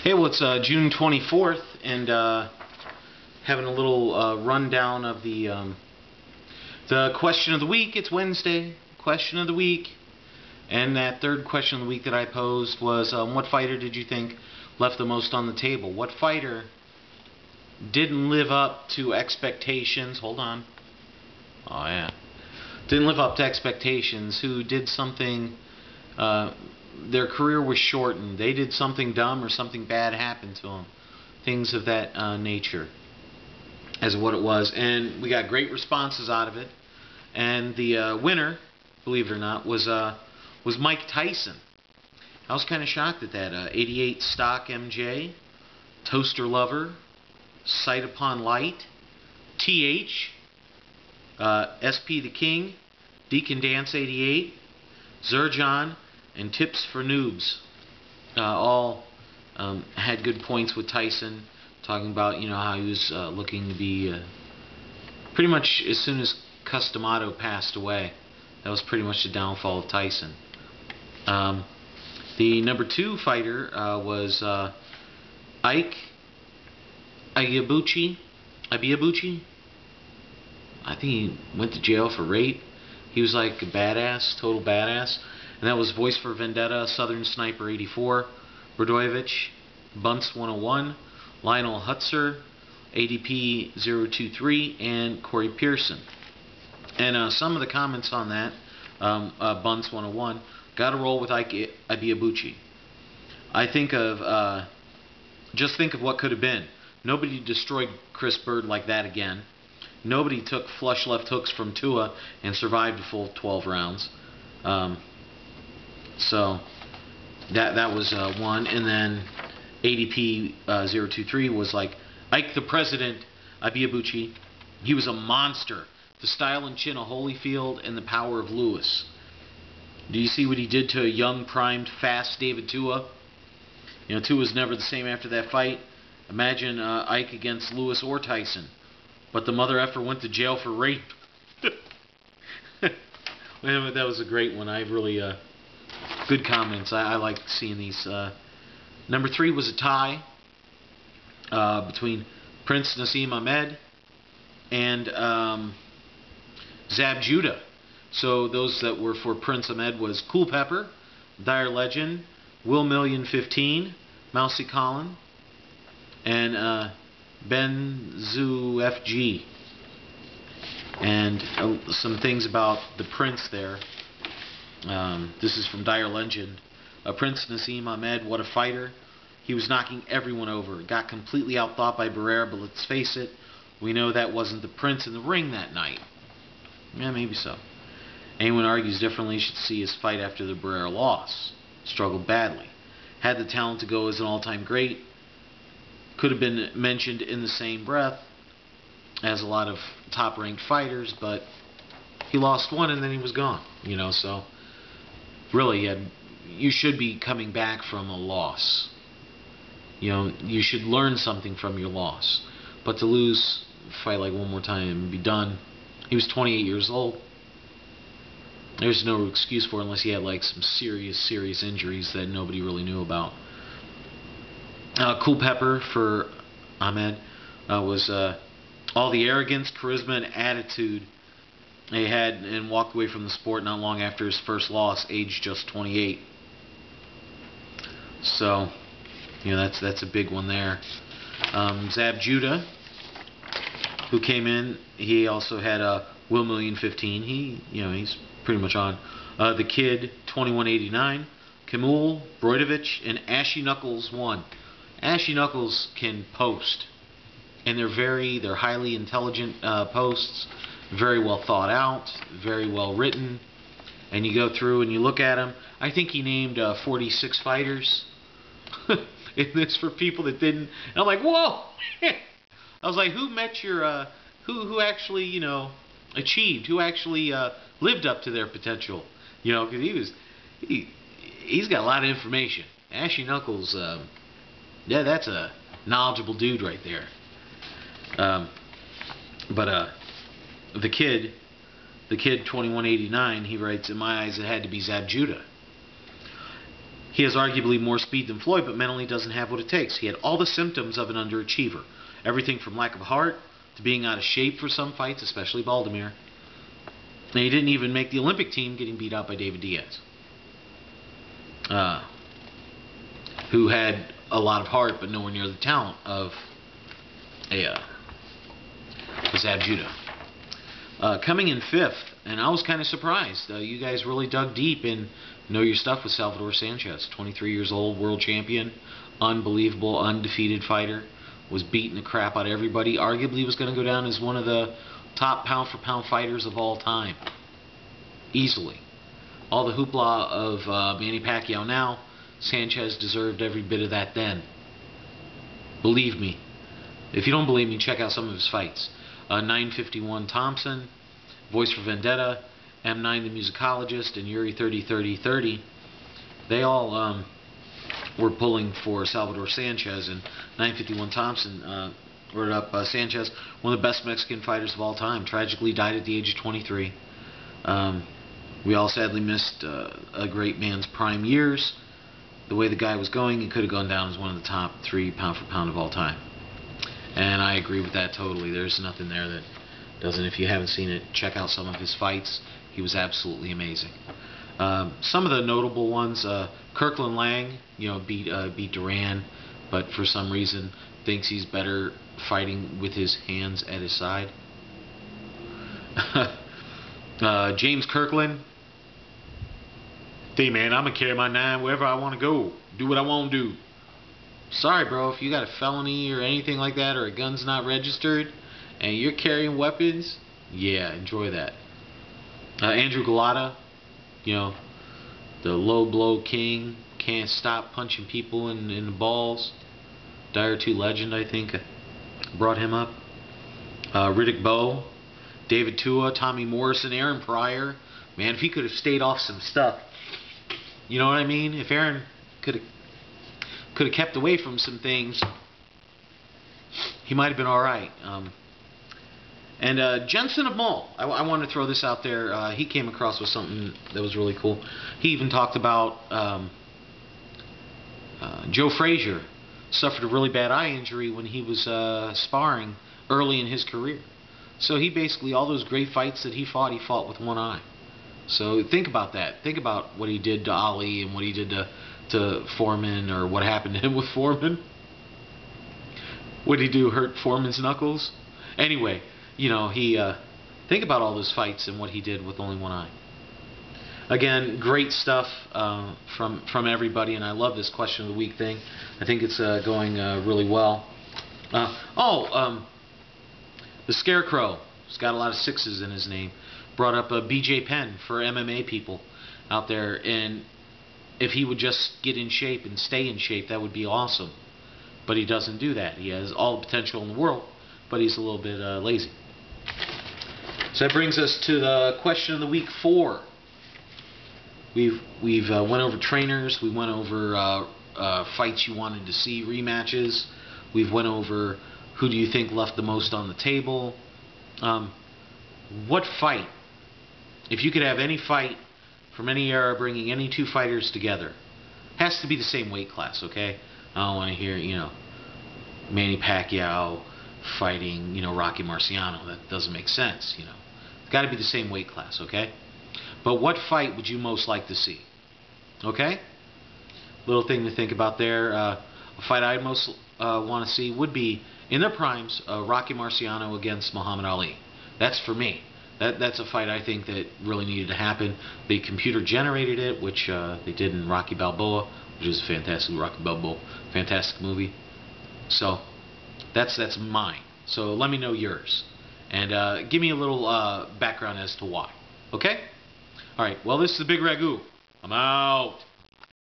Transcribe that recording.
Hey, well, it's June 24th, and having a little rundown of the question of the week. It's Wednesday, question of the week, and that third question of the week that I posed was, what fighter did you think left the most on the table? What fighter didn't live up to expectations? Hold on. Oh, yeah. Didn't live up to expectations, who did something, their career was shortened. They did something dumb or something bad happened to them. Things of that nature as what it was. And we got great responses out of it. And the winner, believe it or not, was Mike Tyson. I was kind of shocked at that. 88 stock MJ, Toaster Lover, Sight Upon Light, TH, SP the King, Deacon Dance 88, Zurjon, and Tips for Noobs. All had good points with Tyson, talking about how he was looking to be pretty much as soon as Customato passed away. That was pretty much the downfall of Tyson. The number 2 fighter was Ike Iabuchi. I think he went to jail for rape. He was like a badass, total badass. And that was Voice for Vendetta, Southern Sniper 84, Radojevic, Bunce 101, Lionel Hutzer, ADP 023, and Corey Pearson. And some of the comments on that, Bunce 101, got to roll with Ike Iabuchi. I think of, just think of what could have been. Nobody destroyed Chris Bird like that again. Nobody took flush left hooks from Tua and survived a full 12 rounds. So that was one. And then ADP 023 was like Ike the President, Iabuchi. He was a monster. The style and chin of Holyfield and the power of Lewis. Do you see what he did to a young, primed, fast David Tua? Tua's never the same after that fight. Imagine Ike against Lewis or Tyson. But the mother effer went to jail for rape. That was a great one. I really good comments. I like seeing these. Number 3 was a tie between Prince Naseem Ahmed and Zab Judah. So those that were for Prince Ahmed was Cool Pepper, Dire Legend, Will Million 15, Mousy Collin, and Benzu FG. And some things about the Prince there. This is from Dire Legend. Prince Naseem Ahmed, what a fighter. He was knocking everyone over. Got completely outthought by Barrera, but let's face it, we know that wasn't the Prince in the ring that night. Yeah, maybe so. Anyone argues differently should see his fight after the Barrera loss. Struggled badly. Had the talent to go as an all-time great. Could have been mentioned in the same breath as a lot of top-ranked fighters, but he lost one and then he was gone. So really, you should be coming back from a loss. You should learn something from your loss. But to lose, fight like one more time and be done. He was 28 years old. There's no excuse for it unless he had like some serious injuries that nobody really knew about. Cool Pepper for Ahmed was all the arrogance, charisma, and attitude he had, and walked away from the sport not long after his first loss, aged just 28. So, that's a big one there. Zab Judah, who came in, he also had Will Million 15. He's pretty much on. The Kid 2189, Kamul, Broidovich, and Ashy Knuckles 1. Ashy Knuckles can post, and they're highly intelligent posts, very well thought out, very well written, and you go through and you look at them. I think he named 46 fighters in this for people that didn't. And I'm like, whoa! I was like, who met your who actually achieved, who actually lived up to their potential? Because he's got a lot of information. Ashy Knuckles. Yeah, that's a knowledgeable dude right there. But the kid 2189, he writes, in my eyes, it had to be Zab Judah. He has arguably more speed than Floyd, but mentally doesn't have what it takes. He had all the symptoms of an underachiever. Everything from lack of heart to being out of shape for some fights, especially Baldomir. And he didn't even make the Olympic team, getting beat out by David Diaz, who had a lot of heart, but nowhere near the talent of Zab Judah. Coming in 5th, and I was kind of surprised. You guys really dug deep and know your stuff with Salvador Sanchez, 23 years old, world champion, unbelievable, undefeated fighter, was beating the crap out of everybody. Arguably was going to go down as one of the top pound-for-pound fighters of all time. Easily. All the hoopla of Manny Pacquiao now, Sanchez deserved every bit of that then. Believe me. If you don't believe me, check out some of his fights. 951 Thompson, Voice for Vendetta, M9 the Musicologist, and Yuri 30-30-30. They all were pulling for Salvador Sanchez, and 951 Thompson wrote up Sanchez, one of the best Mexican fighters of all time. Tragically died at the age of 23. We all sadly missed a great man's prime years. The way the guy was going, he could have gone down as one of the top 3 pound-for-pound of all time. And I agree with that totally. There's nothing there that doesn't. If you haven't seen it, check out some of his fights. He was absolutely amazing. Some of the notable ones, Kirkland Lang, beat Duran, but for some reason thinks he's better fighting with his hands at his side. James Kirkland, hey man, I'm gonna carry my 9 wherever I want to go, do what I want to do. Sorry, bro, if you got a felony or anything like that, or a gun's not registered, and you're carrying weapons, yeah, enjoy that. Andrew Galata, the low blow king, can't stop punching people in the balls. Dyer 2 legend, I think, brought him up. Riddick Bowe, David Tua, Tommy Morrison, Aaron Pryor. Man, if he could have stayed off some stuff, you know what I mean? If Aaron could have kept away from some things, he might have been all right. And Jensen of Mull, I wanted to throw this out there. He came across with something that was really cool. He even talked about Joe Frazier suffered a really bad eye injury when he was sparring early in his career. So he basically, all those great fights that he fought with one eye. So think about that. Think about what he did to Ali and what he did to Foreman, or what happened to him with Foreman. What did he do, hurt Foreman's knuckles? Anyway, he think about all those fights and what he did with only one eye. Again, great stuff from everybody, and I love this question of the week thing. I think it's going really well. The Scarecrow, he's got a lot of 6s in his name, brought up a BJ Penn for MMA people out there, and if he would just get in shape and stay in shape, that would be awesome. But he doesn't do that. He has all the potential in the world, but he's a little bit lazy. So that brings us to the question of the week 4. We've went over trainers. We went over fights you wanted to see, rematches. We've went over who do you think left the most on the table. What fight, if you could have any fight from any era bringing any 2 fighters together, has to be the same weight class, okay? I don't want to hear, Manny Pacquiao fighting, Rocky Marciano. That doesn't make sense, It's got to be the same weight class, okay? But what fight would you most like to see? Okay? Little thing to think about there. A fight I'd most want to see would be, in their primes, Rocky Marciano against Muhammad Ali. That's for me. That's a fight I think that really needed to happen. They computer generated it, which they did in Rocky Balboa, which is a fantastic fantastic movie. So that's mine. So let me know yours, and give me a little background as to why. Okay? All right. Well, this is the Bigragu. I'm out.